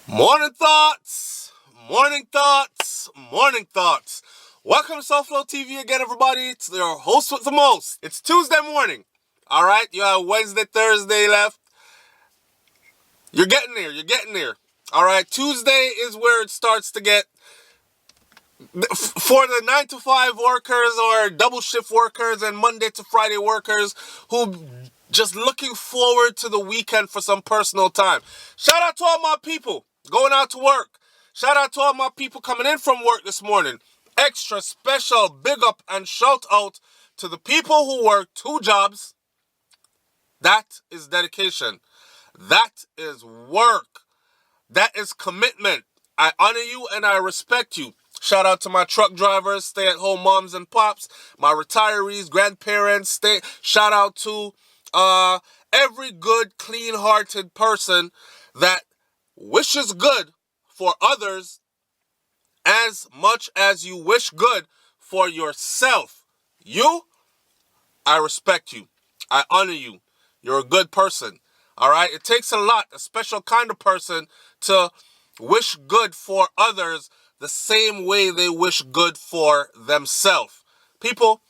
Morning thoughts, morning thoughts, morning thoughts. Welcome to SouFLoTV again, everybody. It's your host with the most. It's Tuesday morning. All right, you have Wednesday, Thursday left. You're getting there. You're getting there. All right, Tuesday is where it starts to get for the 9 to 5 workers or double shift workers and Monday to Friday workers who just looking forward to the weekend for some personal time. Shout out to all my people going out to work. Shout out to all my people coming in from work this morning. Extra special big up and shout out to the people who work 2 jobs. That is dedication. That is work. That is commitment. I honor you and I respect you. Shout out to my truck drivers, stay-at-home moms and pops, my retirees, grandparents. Shout out to every good, clean-hearted person that wishes good for others as much as you wish good for yourself. I respect you. I honor you. You're a good person. All right? It takes a lot, a special kind of person to wish good for others the same way they wish good for themselves. People,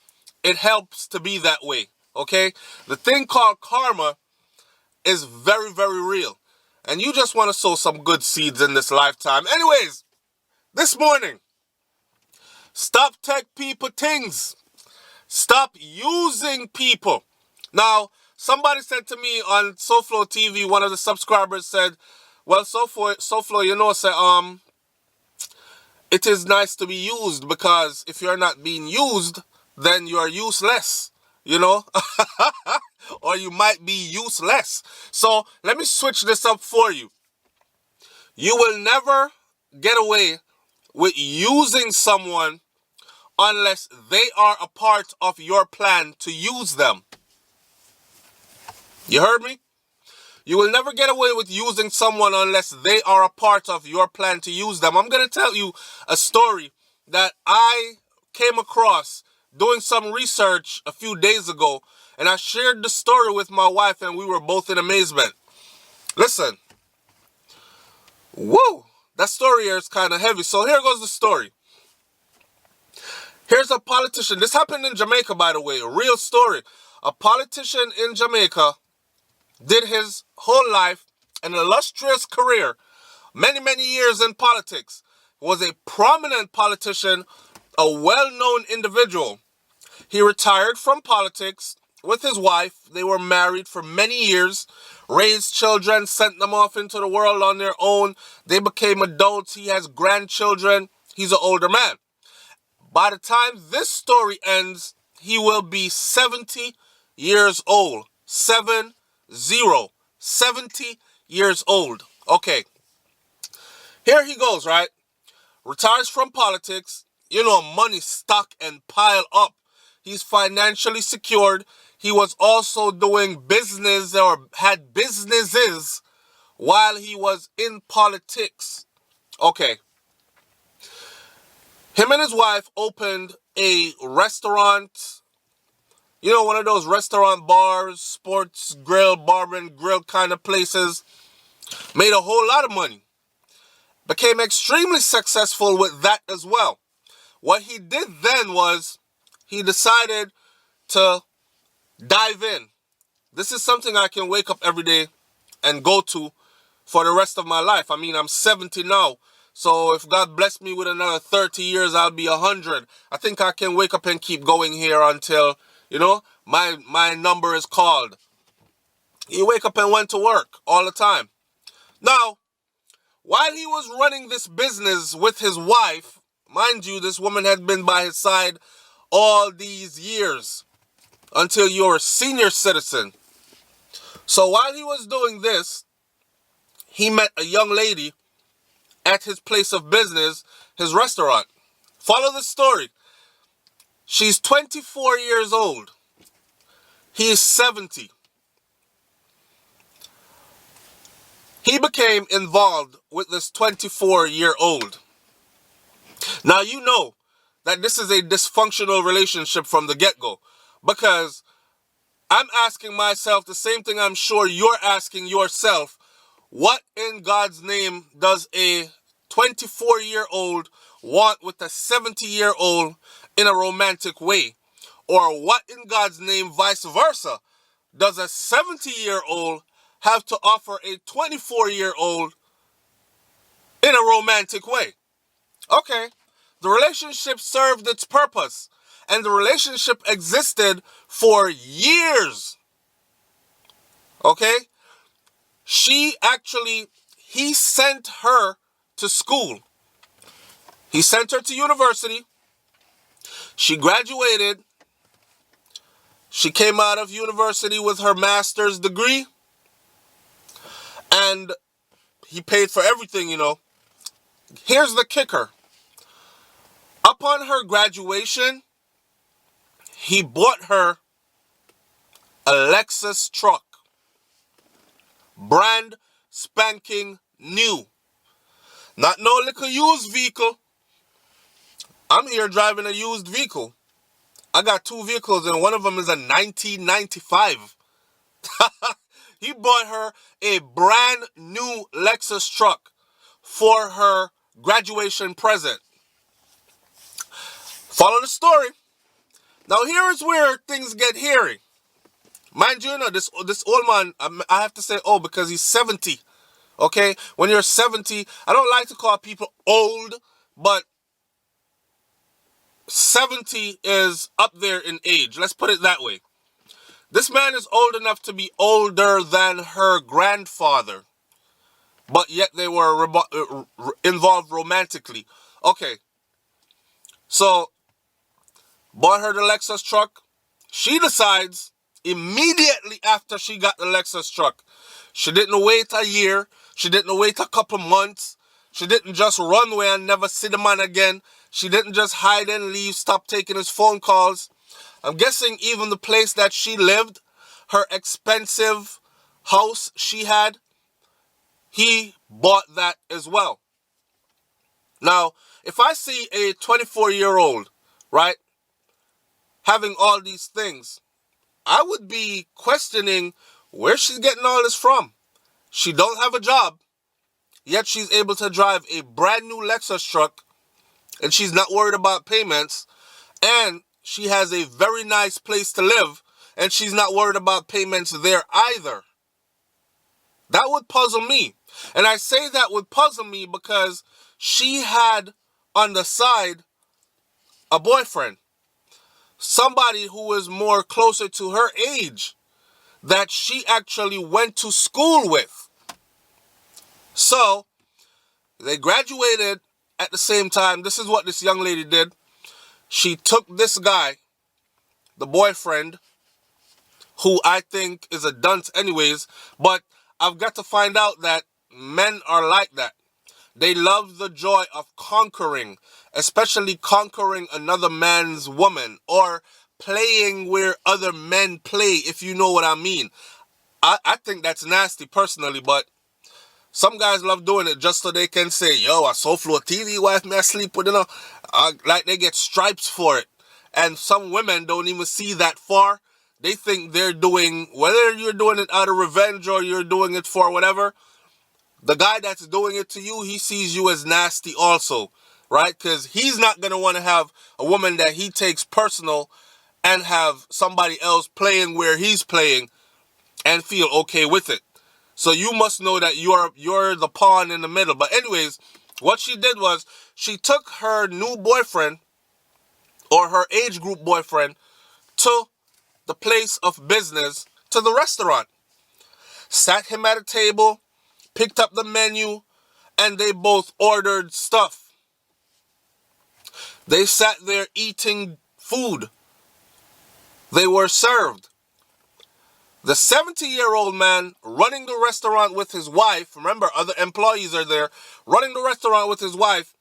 it helps to be that way, okay? The thing called karma is very, very real. And you just want to sow some good seeds in this lifetime. Anyways, this morning, stop tech people things. Stop using people. Now, somebody said to me on SouFLoTV, one of the subscribers said, well, SouFlo, you know, it is nice to be used because if you're not being used, then you're useless, you know, or you might be useless. So let me switch this up for you. You will never get away with using someone unless they are a part of your plan to use them. You heard me? You will never get away with using someone unless they are a part of your plan to use them. I'm going to tell you a story that I came across doing some research a few days ago, and I shared the story with my wife, and we were both in amazement. Listen. Woo! That story here is kind of heavy. So here goes the story. Here's a politician. This happened in Jamaica, by the way. A real story. A politician in Jamaica did his whole life, an illustrious career, many, many years in politics, was a prominent politician, a well-known individual. He retired from politics with his wife. They were married for many years, raised children, sent them off into the world on their own. They became adults. He has grandchildren. He's an older man. By the time this story ends, he will be 70 years old. 70 years old. Okay. Here he goes, right? Retires from politics. You know, money stock and pile up. He's financially secured. He was also doing business or had businesses while he was in politics. Okay. Him and his wife opened a restaurant. You know, one of those restaurant bars, sports grill, bar and grill kind of places. Made a whole lot of money. Became extremely successful with that as well. What he did then was he decided to dive in. This is something I can wake up every day and go to for the rest of my life. I mean, I'm 70 now. So if God bless me with another 30 years, I'll be 100. I think I can wake up and keep going here until, you know, my number is called. He wake up and went to work all the time. Now, while he was running this business with his wife, mind you, this woman had been by his side all these years until you're a senior citizen. So while he was doing this, he met a young lady at his place of business, his restaurant. Follow the story. She's 24 years old. He is 70. He became involved with this 24-year-old. Now, you know that this is a dysfunctional relationship from the get-go, because I'm asking myself the same thing I'm sure you're asking yourself. What in God's name does a 24-year-old want with a 70-year-old in a romantic way? Or what in God's name, vice versa, does a 70-year-old have to offer a 24-year-old in a romantic way? Okay, the relationship served its purpose, and the relationship existed for years. Okay? He sent her to school. He sent her to university. She graduated. She came out of university with her master's degree. And he paid for everything, you know. Here's the kicker. Upon her graduation, he bought her a Lexus truck. Brand spanking new. Not no little used vehicle. I'm here driving a used vehicle. I got two vehicles and one of them is a 1995. He bought her a brand new Lexus truck for her graduation present. Follow the story. Now here is where things get hairy. Mind you, this old man, I have to say old because he's 70. Okay? When you're 70, I don't like to call people old, but 70 is up there in age. Let's put it that way. This man is old enough to be older than her grandfather, but yet they were involved romantically. Okay. So, bought her the Lexus truck. She decides immediately after she got the Lexus truck. She didn't wait a year. She didn't wait a couple months. She didn't just run away and never see the man again. She didn't just hide and leave, stop taking his phone calls. I'm guessing even the place that she lived, her expensive house she had, he bought that as well. Now, if I see a 24-year-old, right, having all these things, I would be questioning where she's getting all this from. She don't have a job, yet she's able to drive a brand new Lexus truck, and she's not worried about payments, and she has a very nice place to live, and she's not worried about payments there either. That would puzzle me. And I say that would puzzle me because she had on the side a boyfriend. Somebody who was more closer to her age that she actually went to school with. So, they graduated at the same time. This is what this young lady did. She took this guy, the boyfriend, who I think is a dunce anyways, but I've got to find out that men are like that. They love the joy of conquering, especially conquering another man's woman or playing where other men play, if you know what I mean. I think that's nasty personally, but some guys love doing it just so they can say, yo, a SouFLoTV wife may I sleep with, you know. Like they get stripes for it. And some women don't even see that far. They think they're doing, whether you're doing it out of revenge or you're doing it for whatever, the guy that's doing it to you, he sees you as nasty also, right? Because he's not going to want to have a woman that he takes personal and have somebody else playing where he's playing and feel okay with it. So you must know that you're the pawn in the middle. But anyways, what she did was she took her new boyfriend or her age group boyfriend to the place of business, to the restaurant. Sat him at a table, picked up the menu, and they both ordered stuff. They sat there eating food. They were served. The 70-year-old man running the restaurant with his wife, remember, other employees are there, running the restaurant with his wife,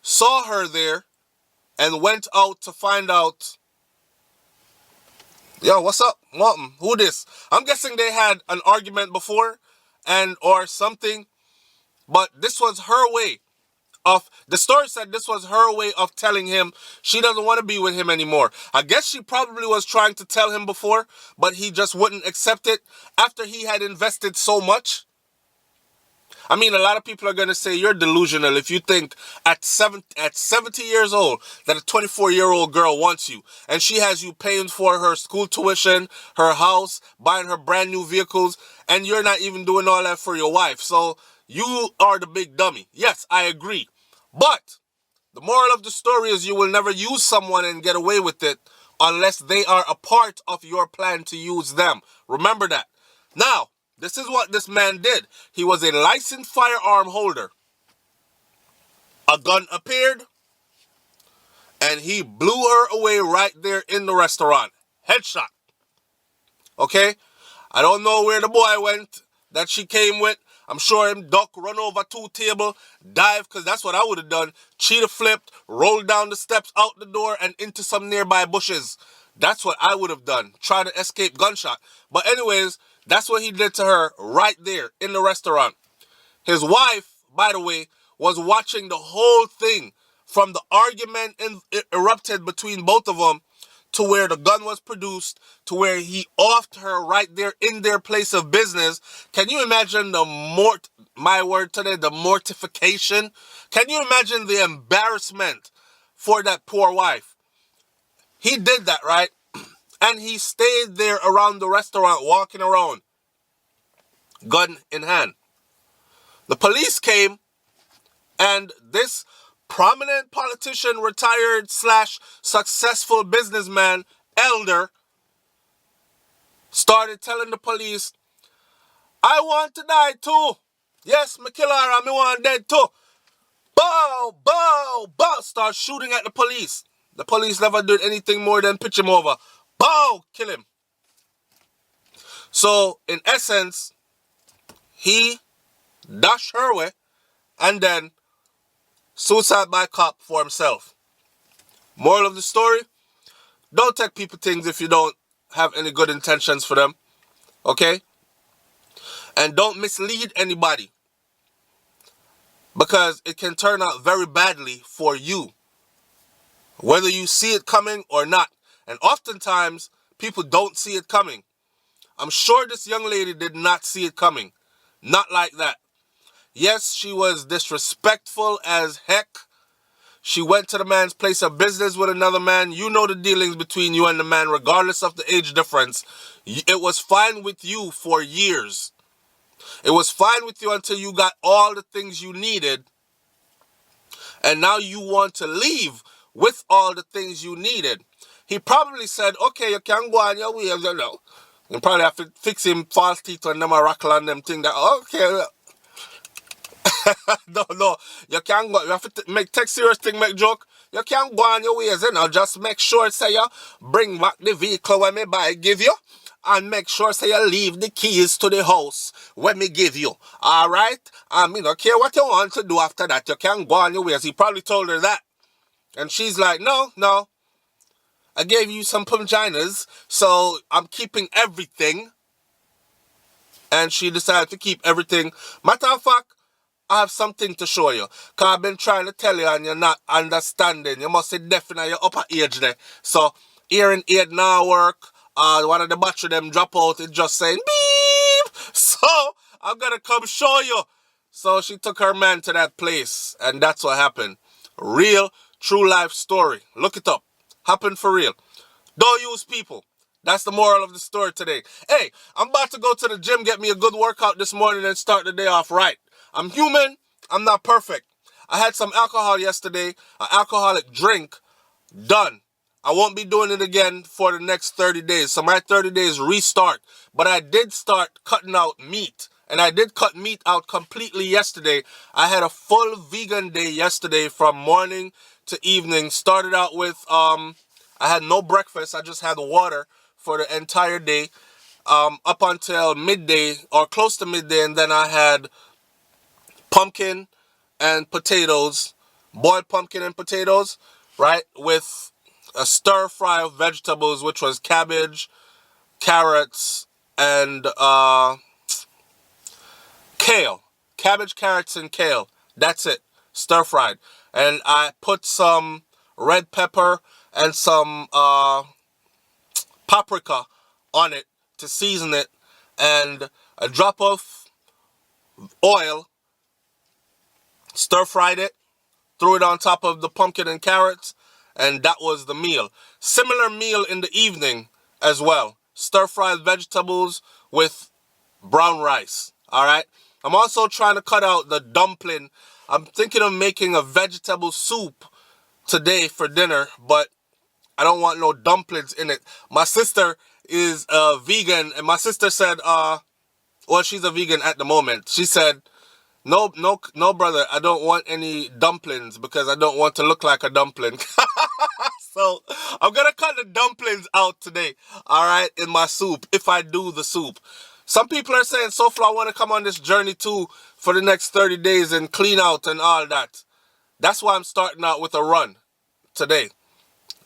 saw her there and went out to find out, yo, what's up? Who this? I'm guessing they had an argument before and or something, but this was her way of, the story said this was her way of telling him she doesn't want to be with him anymore. I guess she probably was trying to tell him before, but he just wouldn't accept it after he had invested so much. I mean, a lot of people are going to say you're delusional if you think at 70 years old that a 24-year-old girl wants you and she has you paying for her school tuition, her house, buying her brand new vehicles, and you're not even doing all that for your wife. So you are the big dummy. Yes, I agree. But the moral of the story is you will never use someone and get away with it unless they are a part of your plan to use them. Remember that. Now, this is what this man did. He was a licensed firearm holder. A gun appeared, and he blew her away right there in the restaurant. Headshot. Okay? I don't know where the boy went that she came with. I'm sure him duck, run over two table, dive, because that's what I would have done. Cheetah flipped, rolled down the steps, out the door, and into some nearby bushes. That's what I would have done. Try to escape gunshot. But anyways, that's what he did to her right there in the restaurant. His wife, by the way, was watching the whole thing from the argument erupted between both of them to where the gun was produced, to where he offed her right there in their place of business. Can you imagine the the mortification? Can you imagine the embarrassment for that poor wife? He did that, right? And he stayed there around the restaurant, walking around, gun in hand. The police came, and this prominent politician, retired / successful businessman, elder, started telling the police, I want to die too. Yes, me kill her and me want dead too. Bow, bow, bow. Start shooting at the police. The police never did anything more than pitch him over. Bow, kill him. So, in essence, he dashed her away and then suicide by cop for himself. Moral of the story, don't take people things if you don't have any good intentions for them. Okay? And don't mislead anybody, because it can turn out very badly for you, whether you see it coming or not. And oftentimes, people don't see it coming. I'm sure this young lady did not see it coming. Not like that. Yes, she was disrespectful as heck. She went to the man's place of business with another man. You know the dealings between you and the man, regardless of the age difference. It was fine with you for years. It was fine with you until you got all the things you needed. And now you want to leave with all the things you needed. He probably said, okay, you can go on your way. You know. You probably have to fix him false teeth and them a rackle and them thing that, okay. No, you can't go. You have to take serious thing, make joke. You can't go on your ways, you know. Just make sure, say you bring back the vehicle when me buy give you, and make sure, say you leave the keys to the house when me give you. All right? You don't care what you want to do after that. You can't go on your ways. He probably told her that, and she's like, no. I gave you some punginas, so I'm keeping everything. And she decided to keep everything. Matter of fact, I have something to show you. Because I've been trying to tell you and you're not understanding. You must be deaf in your upper age there. So, hearing aid now work. One of the battery them drop out. It's just saying beep. So, I'm going to come show you. So, she took her man to that place. And that's what happened. Real, true life story. Look it up. Happened for real. Don't use people. That's the moral of the story today. Hey, I'm about to go to the gym, get me a good workout this morning and start the day off right. I'm human. I'm not perfect. I had some alcohol yesterday, an alcoholic drink, done. I won't be doing it again for the next 30 days. So my 30 days restart. But I did start cutting out meat. And I did cut meat out completely yesterday. I had a full vegan day yesterday from morning to evening. Started out with, I had no breakfast. I just had water for the entire day. Up until midday or close to midday. And then I had pumpkin and potatoes, boiled pumpkin and potatoes, right, with a stir fry of vegetables, which was cabbage, carrots, and kale. Cabbage, carrots, and kale. That's it. Stir fried. And I put some red pepper and some paprika on it to season it, and a drop of oil stir-fried it, threw it on top of the pumpkin and carrots, and that was the meal. Similar meal in the evening as well. Stir-fried vegetables with brown rice. All right. I'm also trying to cut out the dumpling. I'm thinking of making a vegetable soup today for dinner, but I don't want no dumplings in it. My sister is a vegan, and my sister said, well, she's a vegan at the moment. She said, no, brother, I don't want any dumplings because I don't want to look like a dumpling. So I'm going to cut the dumplings out today, all right, in my soup, if I do the soup. Some people are saying, SouFlo, I want to come on this journey too for the next 30 days and clean out and all that. That's why I'm starting out with a run today,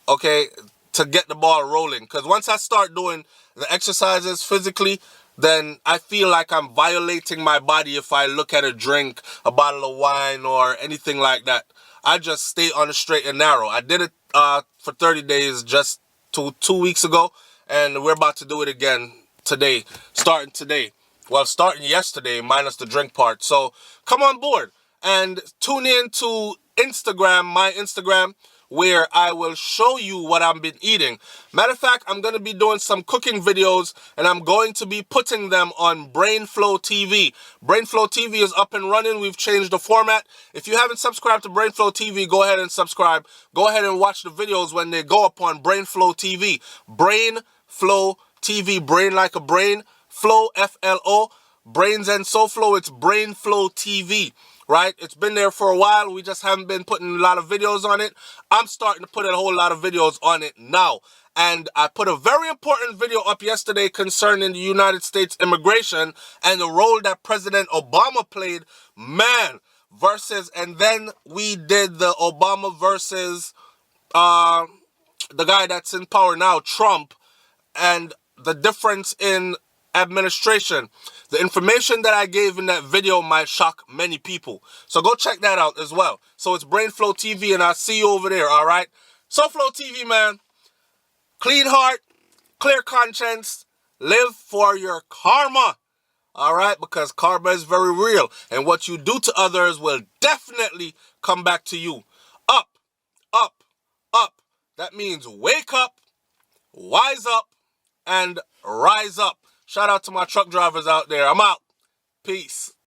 okay, to get the ball rolling. Because once I start doing the exercises physically, then I feel like I'm violating my body if I look at a drink, a bottle of wine, or anything like that. I just stay on the straight and narrow. I did it for 30 days just 2 weeks ago, and we're about to do it again today, starting today. Well, starting yesterday, minus the drink part. So come on board and tune in to Instagram, my Instagram, where I will show you what I've been eating. Matter of fact, I'm going to be doing some cooking videos, and I'm going to be putting them on BRAINS&THEBEAT. BRAINS&THEBEAT is up and running. We've changed the format. If you haven't subscribed to BRAINS&THEBEAT, go ahead and subscribe. Go ahead and watch the videos when they go up on BRAINS&THEBEAT. BRAINS&THEBEAT, brain like a brain, flow, F-L-O, Brains and SouFlo, it's BRAINS&THEBEAT. Right? It's been there for a while. We just haven't been putting a lot of videos on it. I'm starting to put a whole lot of videos on it now. And I put a very important video up yesterday concerning the United States immigration and the role that President Obama played. Man, versus, and then we did the Obama versus the guy that's in power now, Trump, and the difference in administration. The information that I gave in that video might shock many people. So go check that out as well. So it's BRAINS&THEBEAT, and I'll see you over there, all right? SouFLoTV, man. Clean heart, clear conscience, live for your karma, all right? Because karma is very real, and what you do to others will definitely come back to you. Up, up, up. That means wake up, wise up, and rise up. Shout out to my truck drivers out there. I'm out. Peace.